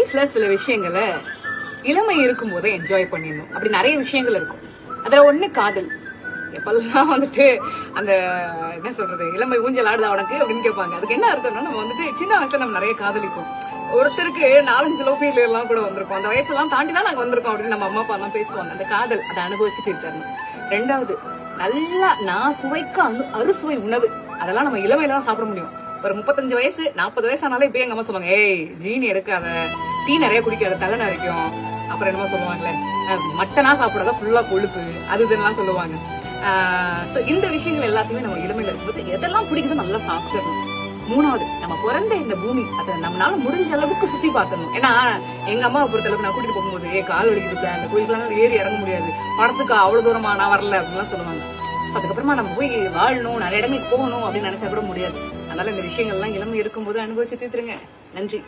லைஃப்ல சில விஷயங்களை இளமை இருக்கும் போதே என்ஜாய் பண்ணிடணும். அப்படி நிறைய விஷயங்கள் இருக்கும். அதுல ஒண்ணு காதல். எப்பெல்லாம் வந்துட்டு அந்த என்ன சொல்றது, இளமை ஊஞ்சல் ஆடுதா உனக்கு அப்படின்னு கேட்பாங்க. அதுக்கு என்ன அர்த்தம்னா, நம்ம வந்துட்டு சின்ன வயசுல நம்ம நிறைய காதலிப்போம். ஒருத்தருக்கு 4-5 லவ் ஃபெயிலியர் எல்லாம் கூட வந்திருக்கும். அந்த வயசெல்லாம் தாண்டி தான் நாங்க வந்திருக்கோம் அப்படின்னு நம்ம அம்மா அப்பா எல்லாம் பேசுவாங்க. அந்த காதல் அதை அனுபவிச்சு தீர்த்தரணும். 2வது, நல்லா நான் சுவைக்க அறுசுவை உணவு. அதெல்லாம் நம்ம இளமையில தான் சாப்பிட முடியும். ஒரு 35 வயசு 40 வயசு ஆனாலும் இப்ப எங்க அம்மா சொல்லுவாங்க, ஏய் ஜீனி எடுக்காத, டீ நிறைய குடிக்காத, தலை நிறைக்கும். அப்புறம் என்னமோ சொல்லுவாங்களே, மட்டனா சாப்பிடாத, ஃபுல்லா கொழுப்பு, அது இதெல்லாம் சொல்லுவாங்க. சோ இந்த விஷயங்கள் எல்லாத்தையுமே நம்ம இளமையில இருக்கும்போது எதெல்லாம் பிடிக்குதோ நல்லா சாப்பிடணும். 3வது, நம்ம பிறந்த இந்த பூமி அதை நம்மளால முடிஞ்ச அளவுக்கு சுத்தி பார்க்கணும். ஏன்னா எங்க அம்மாவை பொறுத்த அளவுக்கு நான் கூட்டிட்டு போகும்போது கால் வலிக்குது, அந்த கோயிலுக்குலாம் ஏறி இறங்க முடியாது, படத்துக்கு அவ்வளவு தூரமா நான் வரல அப்படின்லாம் சொல்லுவாங்க. அதுக்கப்புறமா நம்ம போய் வாழணும், நிறைய இடங்களுக்கு போகணும் அப்படின்னு நினைச்சா கூட முடியாது. அதனால இந்த விஷயங்கள்லாம் இளமை இருக்கும்போது அனுபவிச்சு தீர்த்துருங்க. நன்றி.